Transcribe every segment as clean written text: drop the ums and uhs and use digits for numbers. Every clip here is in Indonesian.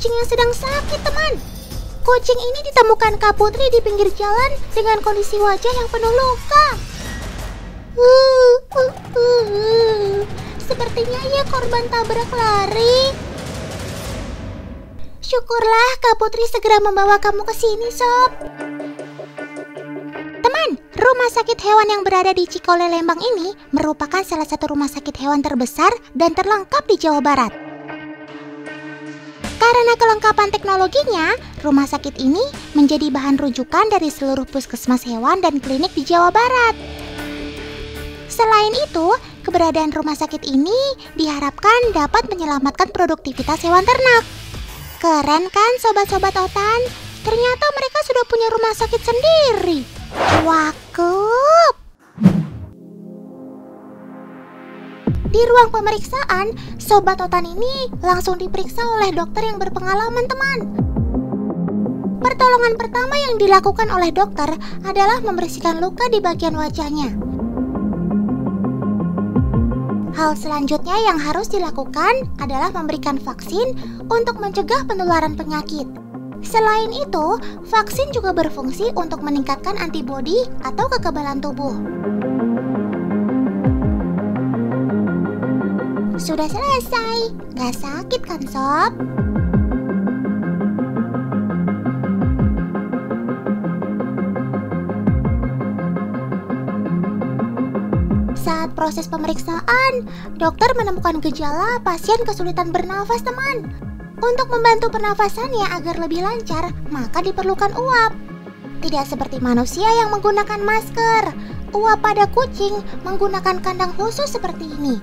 kucing yang sedang sakit, teman. Kucing ini ditemukan Kak Putri di pinggir jalan dengan kondisi wajah yang penuh luka. Sepertinya ia korban tabrak lari. Syukurlah Kak Putri segera membawa kamu ke sini, Sob. Teman, rumah sakit hewan yang berada di Cikole, Lembang ini merupakan salah satu rumah sakit hewan terbesar dan terlengkap di Jawa Barat. Karena kelengkapan teknologinya, rumah sakit ini menjadi bahan rujukan dari seluruh puskesmas hewan dan klinik di Jawa Barat. Selain itu, keberadaan rumah sakit ini diharapkan dapat menyelamatkan produktivitas hewan ternak. Keren kan sobat-sobat Otan? Ternyata mereka sudah punya rumah sakit sendiri. Cakep. Di ruang pemeriksaan, Sobat Otan ini langsung diperiksa oleh dokter yang berpengalaman, teman. Pertolongan pertama yang dilakukan oleh dokter adalah membersihkan luka di bagian wajahnya. Hal selanjutnya yang harus dilakukan adalah memberikan vaksin untuk mencegah penularan penyakit. Selain itu, vaksin juga berfungsi untuk meningkatkan antibodi atau kekebalan tubuh. Sudah selesai, gak sakit kan, Sob? Saat proses pemeriksaan, dokter menemukan gejala pasien kesulitan bernafas, teman. Untuk membantu pernafasannya agar lebih lancar, maka diperlukan uap. Tidak seperti manusia yang menggunakan masker, uap pada kucing menggunakan kandang khusus seperti ini.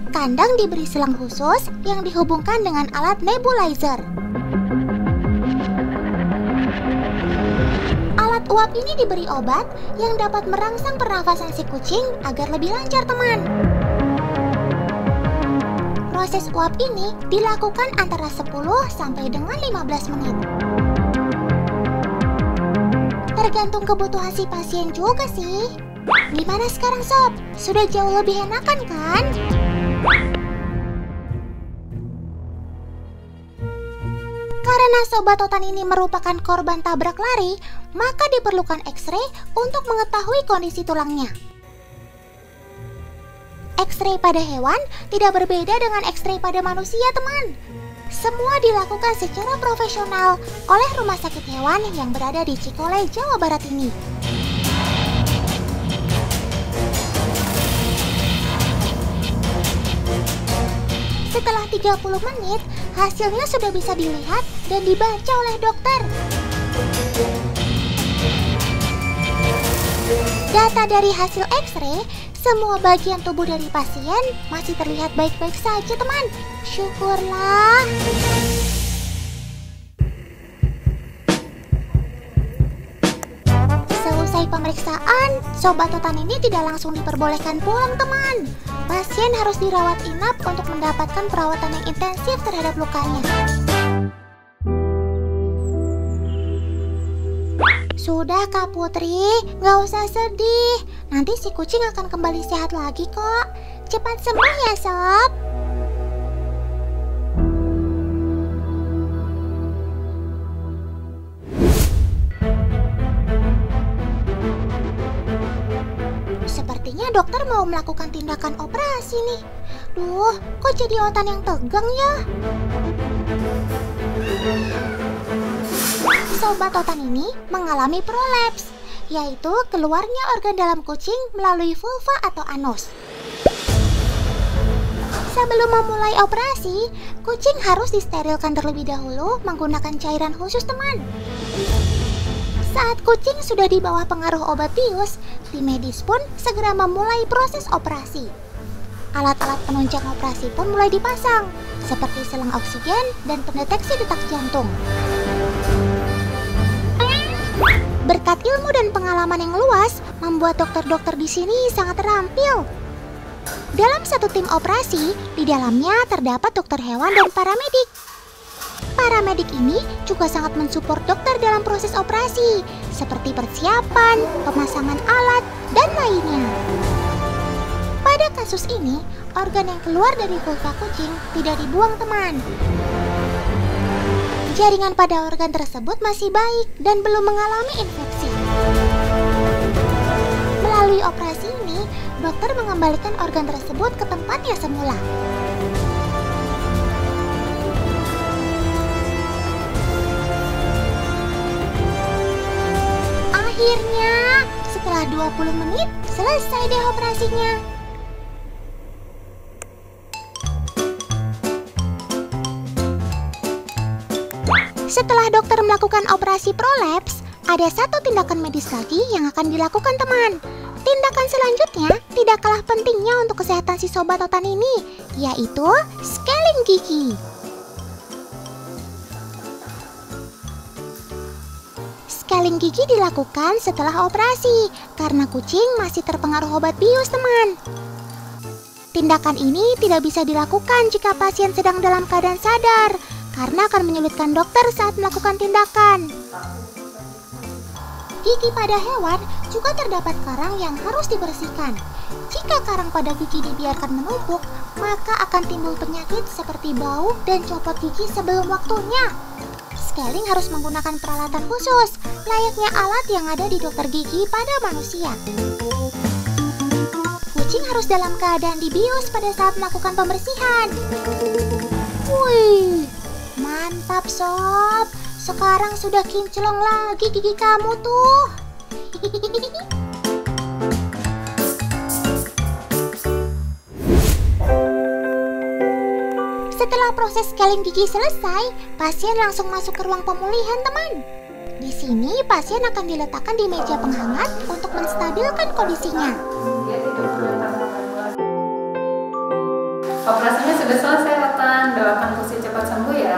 Kandang diberi selang khusus yang dihubungkan dengan alat nebulizer. Alat uap ini diberi obat yang dapat merangsang pernafasan si kucing agar lebih lancar, teman. Proses uap ini dilakukan antara 10 sampai dengan 15 menit. Tergantung kebutuhan si pasien juga sih. Gimana sekarang, Sob? Sudah jauh lebih enakan kan? Karena Sobat Otan ini merupakan korban tabrak lari, maka diperlukan X-ray untuk mengetahui kondisi tulangnya. X-ray pada hewan tidak berbeda dengan X-ray pada manusia, teman. Semua dilakukan secara profesional oleh rumah sakit hewan yang berada di Cikole, Jawa Barat ini. Setelah 30 menit, hasilnya sudah bisa dilihat dan dibaca oleh dokter. Data dari hasil X-ray, semua bagian tubuh dari pasien masih terlihat baik-baik saja, teman. Syukurlah. Selesai pemeriksaan, Sobat Otan ini tidak langsung diperbolehkan pulang, teman. Pasien harus dirawat inap untuk mendapatkan perawatan yang intensif terhadap lukanya. Sudah Kak Putri, gak usah sedih. Nanti si kucing akan kembali sehat lagi kok. Cepat sembuh ya, Sob. Sepertinya dokter mau melakukan tindakan operasi nih. Duh, kok jadi Otan yang tegang ya? Sobat Otan ini mengalami prolaps, yaitu keluarnya organ dalam kucing melalui vulva atau anus. Sebelum memulai operasi, kucing harus disterilkan terlebih dahulu menggunakan cairan khusus, teman. Saat kucing sudah di bawah pengaruh obat bius, tim medis pun segera memulai proses operasi. Alat-alat penunjang operasi pun mulai dipasang, seperti selang oksigen dan pendeteksi detak jantung. Berkat ilmu dan pengalaman yang luas, membuat dokter-dokter di sini sangat terampil. Dalam satu tim operasi, di dalamnya terdapat dokter hewan dan paramedik. Paramedik ini juga sangat mensupport dokter dalam proses operasi, seperti persiapan, pemasangan alat, dan lainnya. Pada kasus ini, organ yang keluar dari vulva kucing tidak dibuang, teman. Jaringan pada organ tersebut masih baik dan belum mengalami infeksi. Melalui operasi ini, dokter mengembalikan organ tersebut ke tempatnya semula. Akhirnya, setelah 20 menit, selesai deh operasinya. Setelah dokter melakukan operasi prolaps, ada satu tindakan medis lagi yang akan dilakukan teman. Tindakan selanjutnya tidak kalah pentingnya untuk kesehatan si sobat otan ini, yaitu scaling gigi. Scaling gigi dilakukan setelah operasi karena kucing masih terpengaruh obat bius, teman. Tindakan ini tidak bisa dilakukan jika pasien sedang dalam keadaan sadar karena akan menyulitkan dokter saat melakukan tindakan. Gigi pada hewan juga terdapat karang yang harus dibersihkan. Jika karang pada gigi dibiarkan menumpuk, maka akan timbul penyakit seperti bau dan copot gigi sebelum waktunya. Scaling harus menggunakan peralatan khusus, layaknya alat yang ada di dokter gigi pada manusia. Kucing harus dalam keadaan dibius pada saat melakukan pembersihan. Wih, mantap sob. Sekarang sudah kinclong lagi gigi kamu tuh. Setelah proses scaling gigi selesai, pasien langsung masuk ke ruang pemulihan, teman. Di sini pasien akan diletakkan di meja penghangat untuk menstabilkan kondisinya. Operasinya sudah selesai, Otan. Doakan Pusi cepat sembuh ya.